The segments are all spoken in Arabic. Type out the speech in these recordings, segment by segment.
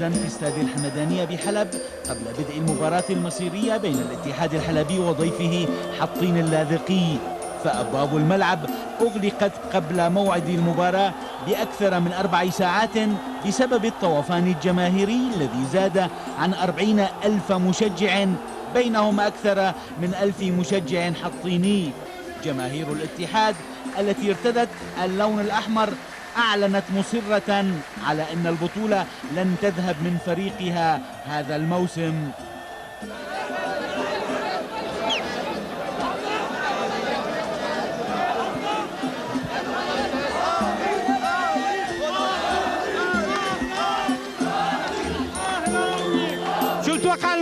مميزا في استاد الحمدانية بحلب قبل بدء المباراة المصيرية بين الاتحاد الحلبي وضيفه حطين اللاذقي، فأبواب الملعب أغلقت قبل موعد المباراة بأكثر من 4 ساعات بسبب الطوفان الجماهيري الذي زاد عن 40,000 مشجع، بينهم أكثر من 1000 مشجع حطيني. جماهير الاتحاد التي ارتدت اللون الأحمر أعلنت مصرة على أن البطولة لن تذهب من فريقها هذا الموسم. شو تتوقع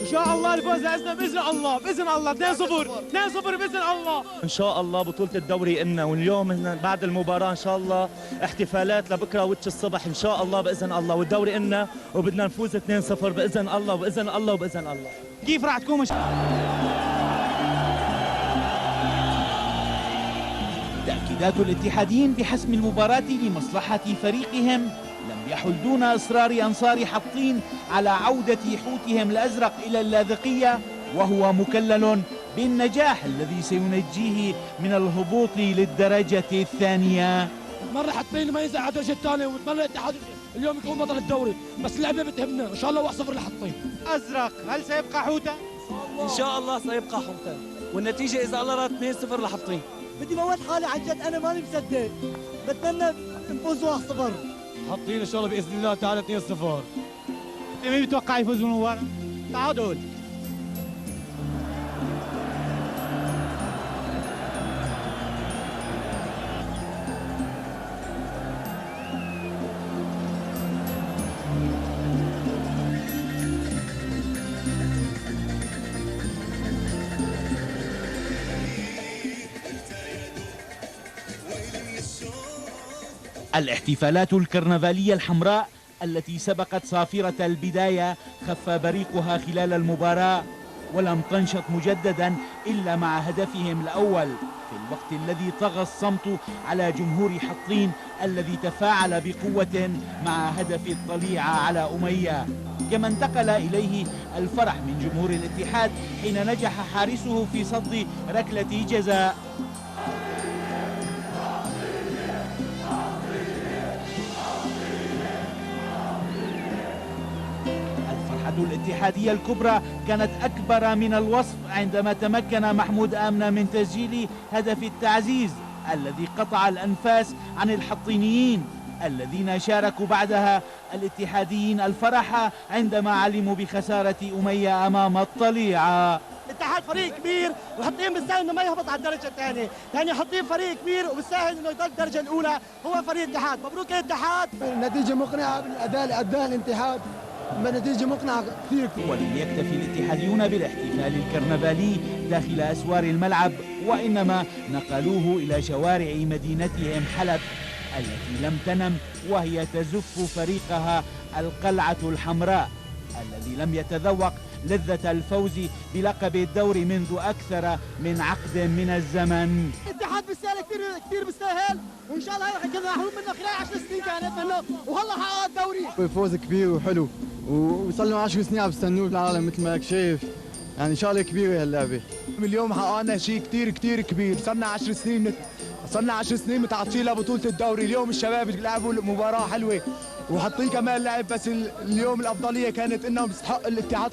ان شاء الله الفوز عندنا باذن الله 2-0 باذن الله. ان شاء الله بطولة الدوري إلنا، واليوم بعد المباراة ان شاء الله احتفالات لبكره وتش الصبح ان شاء الله باذن الله، والدوري إلنا وبدنا نفوز 2-0 باذن الله وباذن الله وباذن الله. كيف راح تكون تأكيدات الاتحاديين بحسم المباراة لمصلحة فريقهم لم يحل دون إصرار أنصار حطين على عودة حوتهم الأزرق إلى اللاذقية، وهو مكلل بالنجاح الذي سينجيه من الهبوط للدرجة الثانية. مرة حطين ما ينزل على الدرجة الثانية، ونتمنى الاتحاد اليوم يكون بطل الدوري، بس اللعبة بتهمنا ان شاء الله 1-0 لحطين. ازرق، هل سيبقى حوتا؟ ان شاء الله سيبقى حوتا، والنتيجة إذا الله راد 2-0 لحطين. بدي موت حالي عن جد، انا ماني مصدق، بتمنى نفوز 1-0. حطين ان شاء الله باذن الله تعالى 2-0. مين بتوقع يفوز بالمباراة؟ تعادل. الاحتفالات الكرنفالية الحمراء التي سبقت صافرة البداية خف بريقها خلال المباراة، ولم تنشط مجددا إلا مع هدفهم الأول في الوقت الذي طغى الصمت على جمهور حطين الذي تفاعل بقوة مع هدف الطليعة على أمية، كما انتقل إليه الفرح من جمهور الاتحاد حين نجح حارسه في صد ركلة جزاء. الاتحادية الكبرى كانت أكبر من الوصف عندما تمكن محمود آمنة من تسجيل هدف التعزيز الذي قطع الأنفاس عن الحطينيين الذين شاركوا بعدها الاتحاديين الفرح عندما علموا بخسارة أمية أمام الطليعة. الاتحاد فريق كبير، وحطين بالسهل انه ما يهبط على الدرجه الثانيه، يعني حطين فريق كبير وبالسهل انه يضل الدرجه الاولى، هو فريق الاتحاد. مبروك الاتحاد. النتيجه مقنعه بالاداء اداها الاتحاد، نتيجة مقنعة كثير. ولم يكتفي الاتحاديون بالاحتفال الكرنفالي داخل أسوار الملعب، وإنما نقلوه إلى شوارع مدينتهم حلب التي لم تنم وهي تزف فريقها القلعة الحمراء الذي لم يتذوق لذة الفوز بلقب الدوري منذ أكثر من عقد من الزمن. الاتحاد بالسهل كثير بالسهل، وإن شاء الله كنا محروم منه خلال 10 سنين كانت منه، وهلا حقق الدوري. فوز كبير وحلو، وصار لنا 10 سنين عم بستنوه بالعالم مثل ما شايف، يعني شغله كبيره هاللعبه. اليوم حققنا شيء كثير كبير، صرنا 10 سنين متعطشين لبطوله الدوري. اليوم الشباب لعبوا مباراه حلوه وحاطين كمان لعب، بس اليوم الافضليه كانت انهم يستحق الاتحاد.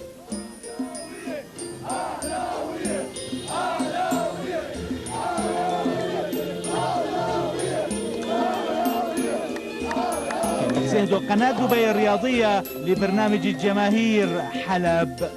زهدو قناة دبي الرياضية لبرنامج الجماهير حلب.